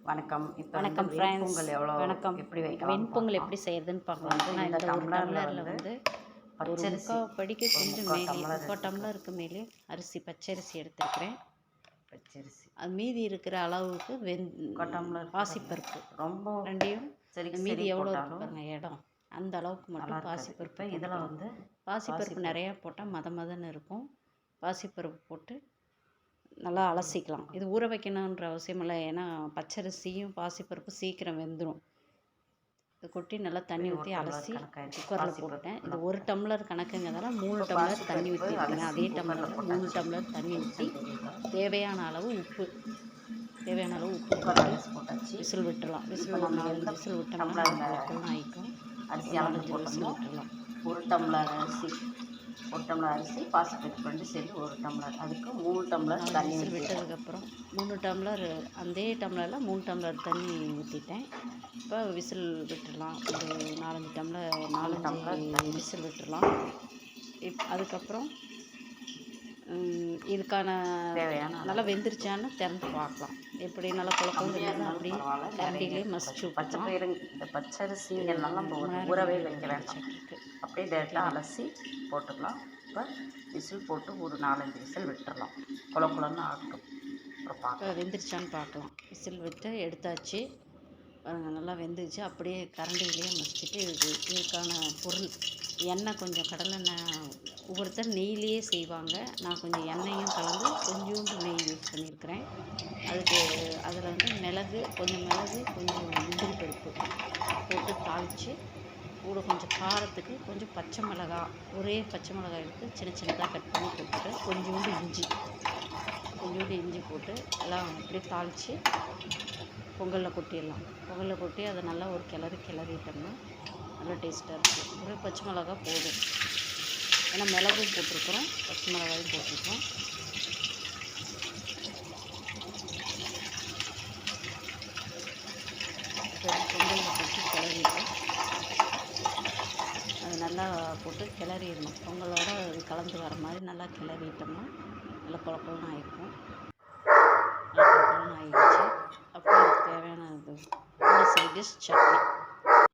வணக்கம். இப்போ வணக்கம் ஃப்ரெண்ட்ஸ். வணக்கம். எப்படி வைக்கலாம் வெண்பொங்கல் எப்படி செய்யறதுன்னு பார்க்கலாம். நான் இந்த ஒரு டம்ளரில் வந்து ஒரு முக்கால் படிக்க கொஞ்சம் மேலே முக்கால் டம்ளருக்கு மேலே அரிசி பச்சரிசி எடுத்துருக்கிறேன். பச்சரிசி அது மீதி இருக்கிற அளவுக்கு டம்ளர் பாசிப்பருப்பு ரொம்ப ரெண்டையும் சரி. மீதி எவ்வளோ இருக்கு பாருங்க இடம், அந்த அளவுக்கு மட்டும் பாசிப்பருப்பு. இதில் வந்து பாசிப்பருப்பு நிறையா போட்டால் மதன்னு இருக்கும். பாசிப்பருப்பு போட்டு நல்லா அலசிக்கலாம். இது ஊற வைக்கணுன்ற அவசியம் இல்லை, ஏன்னா பச்சரிசியும் பாசிப்பருப்பு சீக்கிரம் வெந்துடும். இது கொட்டி நல்லா தண்ணி ஊற்றி அலசி குக்கரில் போட்டுட்டேன். இது ஒரு டம்ளர் கணக்குங்கிறதால 3 டம்ளர் தண்ணி ஊற்றிருக்கேன். அதே டம்ளரில் 3 டம்ளர் தண்ணி ஊற்றி தேவையான அளவு உப்பு போட்டு விசில் விட்டுடலாம். விசில் ஒரு 4 விசில் விட்டோம்னா குழம்பு ஆகிக்கும். 4 விசில் விட்டுடலாம். ஒரு டம்ளர் அரிசி பாசிப்பருப்பு ரெண்டு சேர்த்து 1 டம்ளர், அதுக்கு 3 டம்ளர் தண்ணி விட்டதுக்கப்புறம் 3 டம்ளர் அதே டம்ளரில் 3 டம்ளர் தண்ணி ஊற்றிட்டேன். இப்போ விசில் விட்டுடலாம். ஒரு 4 டம்ளர் விசில் விட்டுடலாம். அதுக்கப்புறம் இதுக்கான தேவையான நல்லா வெந்துருச்சான்னு திறந்து பார்க்கலாம். எப்படி நல்லா குழப்பம் அப்படி கரண்டிலே மசிச்சு இந்த பச்சரிசி நல்லா ஊறவே வைக்க வேண்டாம், அப்படியே டேரெக்டாக அலசி போட்டுக்கலாம். இப்போ விசில் போட்டு ஒரு 4-5 விசில் விட்டுடலாம். குழன்னு ஆகட்டும். அப்புறம் பார்க்க வெந்துருச்சான்னு பார்க்கலாம். விசில் விட்டு எடுத்தாச்சு. நல்லா வெந்துச்சு. அப்படியே கரண்டிலேயே மசிச்சுட்டு இதுக்கான பொருள் எண்ணெய், கொஞ்சம் கடலெண்ணெய். ஒவ்வொருத்தர் நெய்லேயே செய்வாங்க. நான் கொஞ்சம் எண்ணெயும் கலந்து கொஞ்சோண்டு நெய் யூஸ் பண்ணியிருக்கிறேன். அதில் வந்து கொஞ்சம் முந்திரி பருப்பு போட்டு தாளித்து, கூட கொஞ்சம் காரத்துக்கு கொஞ்சம் பச்சை மிளகாய், ஒரே பச்சை மிளகாய் எடுத்து சின்னதாக கட் பண்ணி போட்டுட்டு கொஞ்சோண்டு இஞ்சி போட்டு எல்லாம் அப்படியே தாளித்து பொங்கலில் கொட்டிடலாம். பொங்கலில் கொட்டி அதை நல்லா ஒரு கிளறிட்டோம்னா நல்லா டேஸ்ட்டாக இருக்கும். ஒரே பச்சை மிளகாய் போதும், ஏன்னா மிளகும் போட்டிருக்கிறோம், பச்சை மிளகாயும் போட்டிருக்கோம். பொங்கலில் போட்டு கிளறிட்டு அது நல்லா போட்டு கிளறிடணும். பொங்கலோடு அது கலந்து வர மாதிரி நல்லா கிளறிட்டோம்னா நல்லா குழப்பம்னு ஆகிருக்கும். நல்லா குழப்பம்னு ஆகிடுச்சு. அப்புறம் அதுக்கு தேவையான இது சைட் டிஷ் சட்னி.